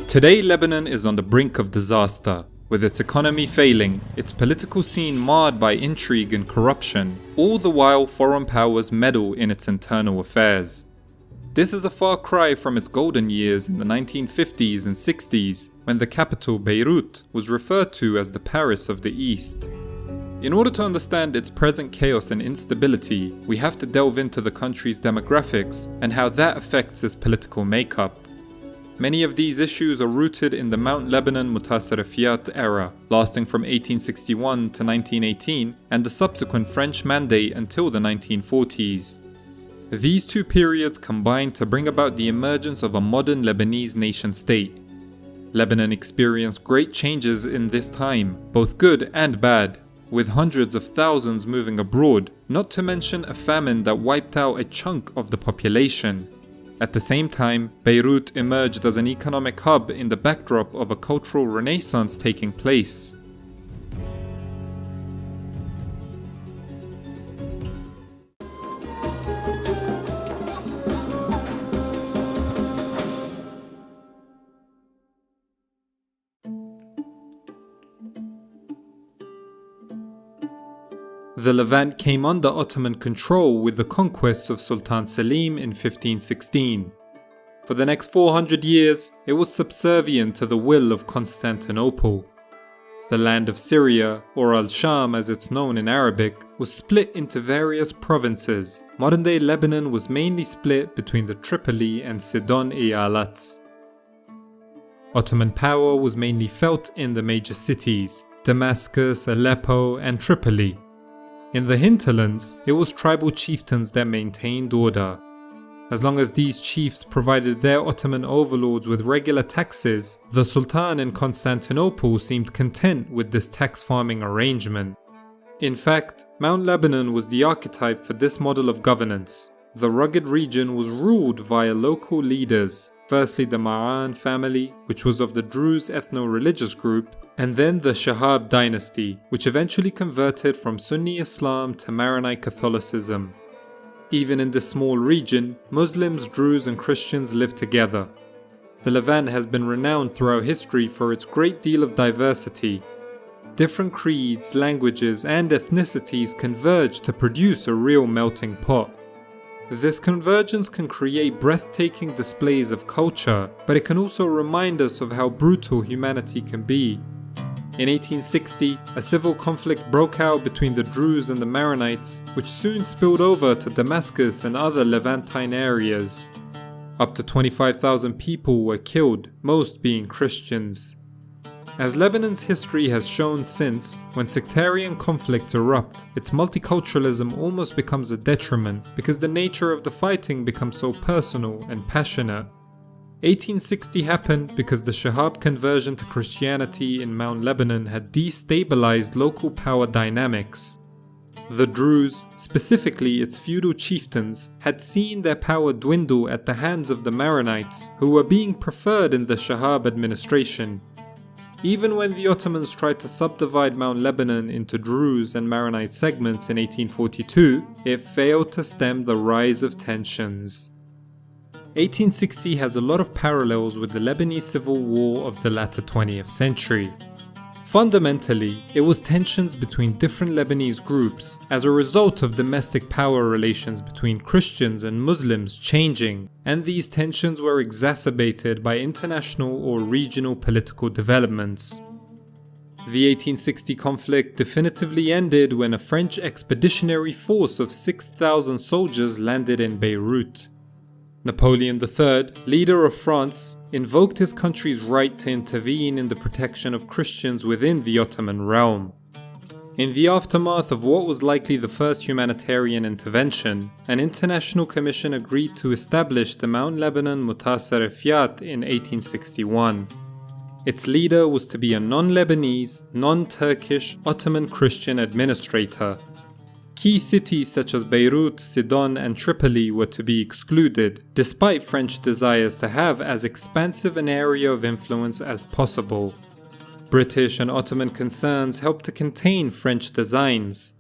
Today, Lebanon is on the brink of disaster, with its economy failing, its political scene marred by intrigue and corruption, all the while foreign powers meddle in its internal affairs. This is a far cry from its golden years in the 1950s and 60s, when the capital, Beirut, was referred to as the Paris of the East. In order to understand its present chaos and instability, we have to delve into the country's demographics and how that affects its political makeup. Many of these issues are rooted in the Mount Lebanon Mutasarrifiyat era, lasting from 1861 to 1918, and the subsequent French Mandate until the 1940s. These two periods combined to bring about the emergence of a modern Lebanese nation-state. Lebanon experienced great changes in this time, both good and bad, with hundreds of thousands moving abroad, not to mention a famine that wiped out a chunk of the population. At the same time, Beirut emerged as an economic hub in the backdrop of a cultural renaissance taking place. The Levant came under Ottoman control with the conquests of Sultan Selim in 1516. For the next 400 years, it was subservient to the will of Constantinople. The land of Syria, or Al-Sham as it's known in Arabic, was split into various provinces. Modern-day Lebanon was mainly split between the Tripoli and Sidon eyalats. Ottoman power was mainly felt in the major cities, Damascus, Aleppo, and Tripoli. In the hinterlands, it was tribal chieftains that maintained order. As long as these chiefs provided their Ottoman overlords with regular taxes, the Sultan in Constantinople seemed content with this tax farming arrangement. In fact, Mount Lebanon was the archetype for this model of governance. The rugged region was ruled via local leaders, firstly the Ma'an family, which was of the Druze ethno-religious group, and then the Shahab dynasty, which eventually converted from Sunni Islam to Maronite Catholicism. Even in this small region, Muslims, Druze and Christians lived together. The Levant has been renowned throughout history for its great deal of diversity. Different creeds, languages and ethnicities converge to produce a real melting pot. This convergence can create breathtaking displays of culture, but it can also remind us of how brutal humanity can be. In 1860, a civil conflict broke out between the Druze and the Maronites, which soon spilled over to Damascus and other Levantine areas. Up to 25,000 people were killed, most being Christians. As Lebanon's history has shown since, when sectarian conflicts erupt, its multiculturalism almost becomes a detriment because the nature of the fighting becomes so personal and passionate. 1860 happened because the Shahab conversion to Christianity in Mount Lebanon had destabilized local power dynamics. The Druze, specifically its feudal chieftains, had seen their power dwindle at the hands of the Maronites, who were being preferred in the Shahab administration. Even when the Ottomans tried to subdivide Mount Lebanon into Druze and Maronite segments in 1842, it failed to stem the rise of tensions. 1860 has a lot of parallels with the Lebanese Civil War of the latter 20th century. Fundamentally, it was tensions between different Lebanese groups as a result of domestic power relations between Christians and Muslims changing, and these tensions were exacerbated by international or regional political developments. The 1860 conflict definitively ended when a French expeditionary force of 6,000 soldiers landed in Beirut. Napoleon III, leader of France, invoked his country's right to intervene in the protection of Christians within the Ottoman realm. In the aftermath of what was likely the first humanitarian intervention, an international commission agreed to establish the Mount Lebanon Mutasarrifiyat in 1861. Its leader was to be a non-Lebanese, non-Turkish Ottoman Christian administrator. Key cities such as Beirut, Sidon and Tripoli were to be excluded, despite French desires to have as expansive an area of influence as possible. British and Ottoman concerns helped to contain French designs.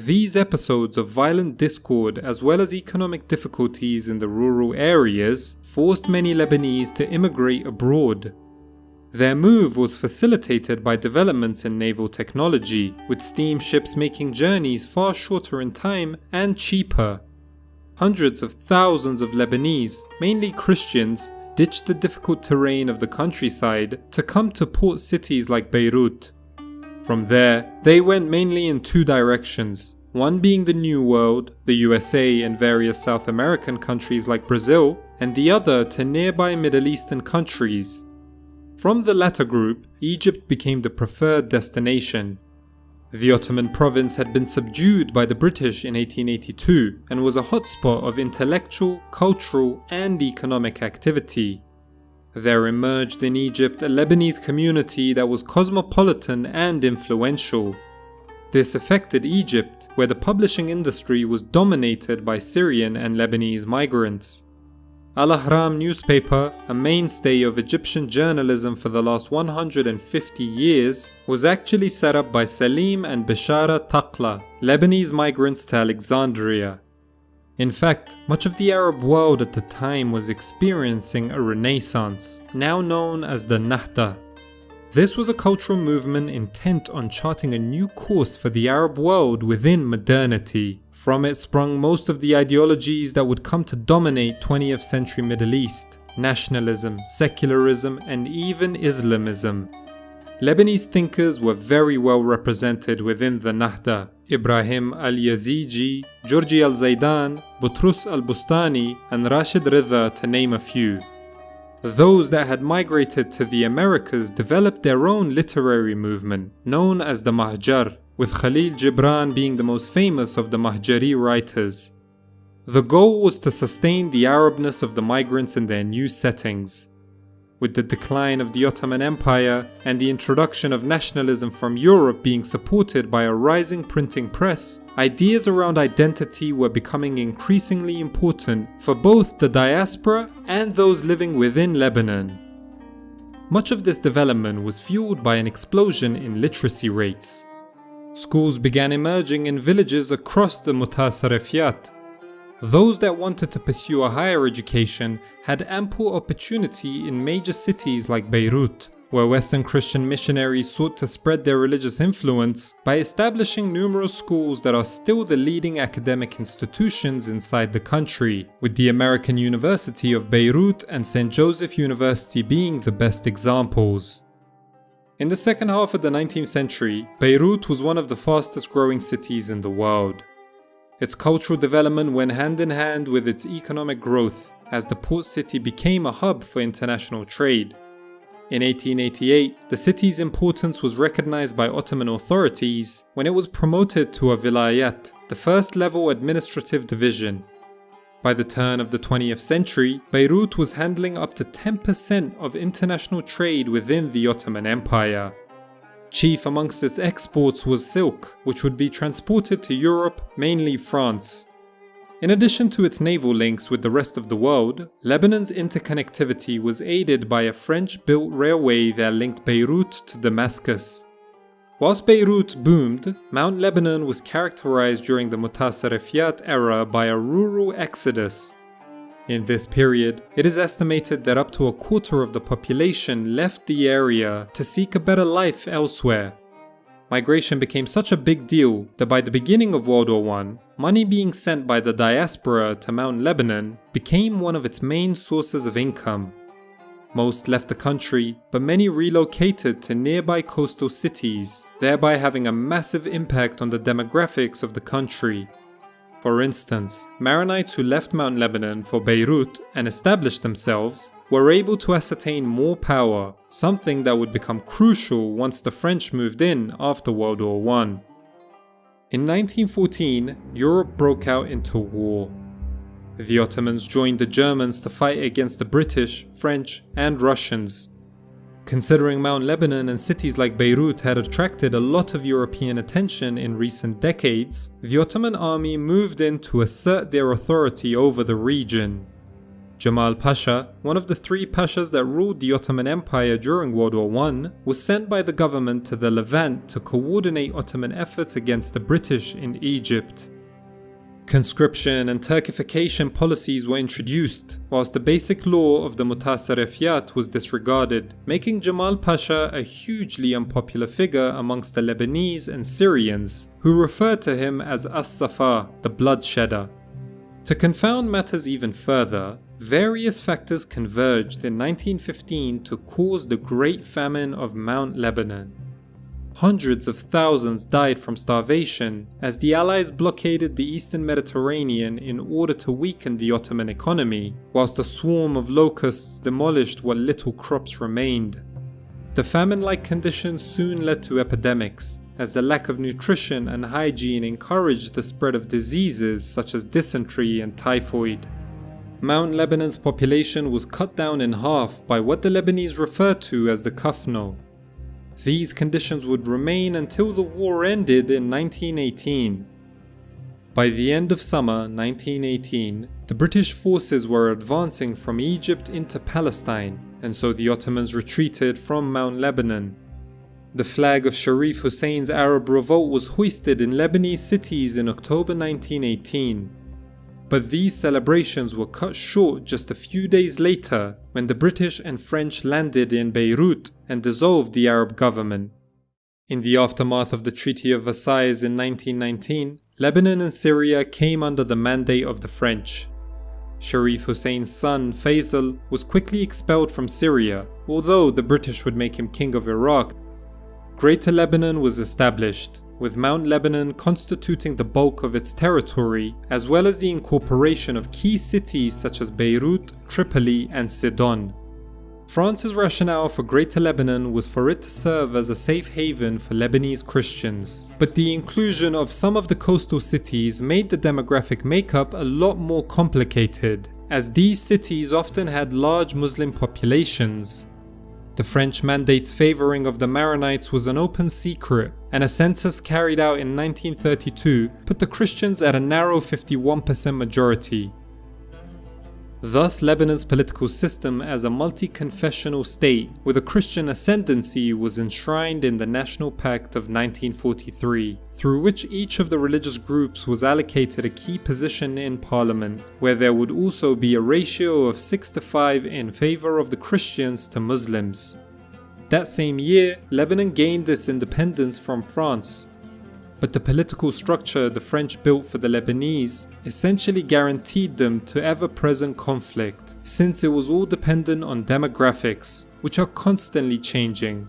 These episodes of violent discord as well as economic difficulties in the rural areas forced many Lebanese to immigrate abroad. Their move was facilitated by developments in naval technology, with steamships making journeys far shorter in time and cheaper. Hundreds of thousands of Lebanese, mainly Christians, ditched the difficult terrain of the countryside to come to port cities like Beirut. From there, they went mainly in two directions, one being the New World, the USA and various South American countries like Brazil, and the other to nearby Middle Eastern countries. From the latter group, Egypt became the preferred destination. The Ottoman province had been subdued by the British in 1882 and was a hotspot of intellectual, cultural, and economic activity. There emerged in Egypt a Lebanese community that was cosmopolitan and influential. This affected Egypt, where the publishing industry was dominated by Syrian and Lebanese migrants. Al-Ahram newspaper, a mainstay of Egyptian journalism for the last 150 years, was actually set up by Salim and Bishara Taqla, Lebanese migrants to Alexandria. In fact, much of the Arab world at the time was experiencing a renaissance, now known as the Nahda. This was a cultural movement intent on charting a new course for the Arab world within modernity. From it sprung most of the ideologies that would come to dominate 20th century Middle East: nationalism, secularism, and even Islamism. Lebanese thinkers were very well represented within the Nahda: Ibrahim al-Yazigi, Georgi al-Zaidan, Butrus al-Bustani, and Rashid Ridha, to name a few. Those that had migrated to the Americas developed their own literary movement, known as the Mahjar, with Khalil Gibran being the most famous of the Mahjari writers. The goal was to sustain the Arabness of the migrants in their new settings. With the decline of the Ottoman Empire and the introduction of nationalism from Europe being supported by a rising printing press, ideas around identity were becoming increasingly important for both the diaspora and those living within Lebanon. Much of this development was fueled by an explosion in literacy rates. Schools began emerging in villages across the Mutasarrifiyat. Those that wanted to pursue a higher education had ample opportunity in major cities like Beirut, where Western Christian missionaries sought to spread their religious influence by establishing numerous schools that are still the leading academic institutions inside the country, with the American University of Beirut and St. Joseph University being the best examples. In the second half of the 19th century, Beirut was one of the fastest growing cities in the world. Its cultural development went hand in hand with its economic growth, as the port city became a hub for international trade. In 1888, the city's importance was recognized by Ottoman authorities when it was promoted to a vilayat, the first level administrative division. By the turn of the 20th century, Beirut was handling up to 10% of international trade within the Ottoman Empire. Chief amongst its exports was silk, which would be transported to Europe, mainly France. In addition to its naval links with the rest of the world, Lebanon's interconnectivity was aided by a French-built railway that linked Beirut to Damascus. Whilst Beirut boomed, Mount Lebanon was characterized during the Mutasarrifiyat era by a rural exodus. In this period, it is estimated that up to a quarter of the population left the area to seek a better life elsewhere. Migration became such a big deal that by the beginning of World War I, money being sent by the diaspora to Mount Lebanon became one of its main sources of income. Most left the country, but many relocated to nearby coastal cities, thereby having a massive impact on the demographics of the country. For instance, Maronites who left Mount Lebanon for Beirut and established themselves were able to ascertain more power, something that would become crucial once the French moved in after World War I. In 1914, Europe broke out into war. The Ottomans joined the Germans to fight against the British, French, and Russians. Considering Mount Lebanon and cities like Beirut had attracted a lot of European attention in recent decades, the Ottoman army moved in to assert their authority over the region. Jamal Pasha, one of the 3 pashas that ruled the Ottoman Empire during World War I, was sent by the government to the Levant to coordinate Ottoman efforts against the British in Egypt. Conscription and Turkification policies were introduced, whilst the basic law of the Mutasarrifiyat was disregarded, making Jamal Pasha a hugely unpopular figure amongst the Lebanese and Syrians, who referred to him as As-Safa, the bloodshedder. To confound matters even further, various factors converged in 1915 to cause the Great Famine of Mount Lebanon. Hundreds of thousands died from starvation as the Allies blockaded the Eastern Mediterranean in order to weaken the Ottoman economy, whilst a swarm of locusts demolished what little crops remained. The famine-like conditions soon led to epidemics, as the lack of nutrition and hygiene encouraged the spread of diseases such as dysentery and typhoid. Mount Lebanon's population was cut down in half by what the Lebanese refer to as the Kafno. These conditions would remain until the war ended in 1918. By the end of summer 1918, the British forces were advancing from Egypt into Palestine, and so the Ottomans retreated from Mount Lebanon. The flag of Sharif Hussein's Arab revolt was hoisted in Lebanese cities in October 1918. But these celebrations were cut short just a few days later when the British and French landed in Beirut and dissolved the Arab government. In the aftermath of the Treaty of Versailles in 1919, Lebanon and Syria came under the mandate of the French. Sharif Hussein's son, Faisal, was quickly expelled from Syria, although the British would make him king of Iraq. Greater Lebanon was established, with Mount Lebanon constituting the bulk of its territory, as well as the incorporation of key cities such as Beirut, Tripoli, and Sidon. France's rationale for Greater Lebanon was for it to serve as a safe haven for Lebanese Christians, but the inclusion of some of the coastal cities made the demographic makeup a lot more complicated, as these cities often had large Muslim populations. The French mandate's favouring of the Maronites was an open secret, and a census carried out in 1932 put the Christians at a narrow 51% majority. Thus, Lebanon's political system as a multi-confessional state with a Christian ascendancy was enshrined in the National Pact of 1943, through which each of the religious groups was allocated a key position in parliament, where there would also be a ratio of 6-5 in favour of the Christians to Muslims. That same year, Lebanon gained its independence from France. But the political structure the French built for the Lebanese essentially guaranteed them to ever-present conflict, since it was all dependent on demographics, which are constantly changing.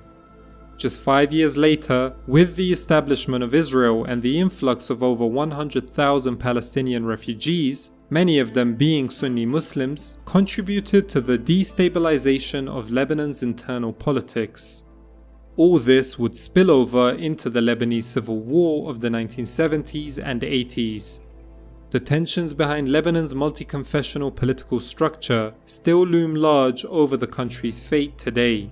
Just 5 years later, with the establishment of Israel and the influx of over 100,000 Palestinian refugees, many of them being Sunni Muslims, contributed to the destabilization of Lebanon's internal politics. All this would spill over into the Lebanese civil war of the 1970s and 80s. The tensions behind Lebanon's multi-confessional political structure still loom large over the country's fate today.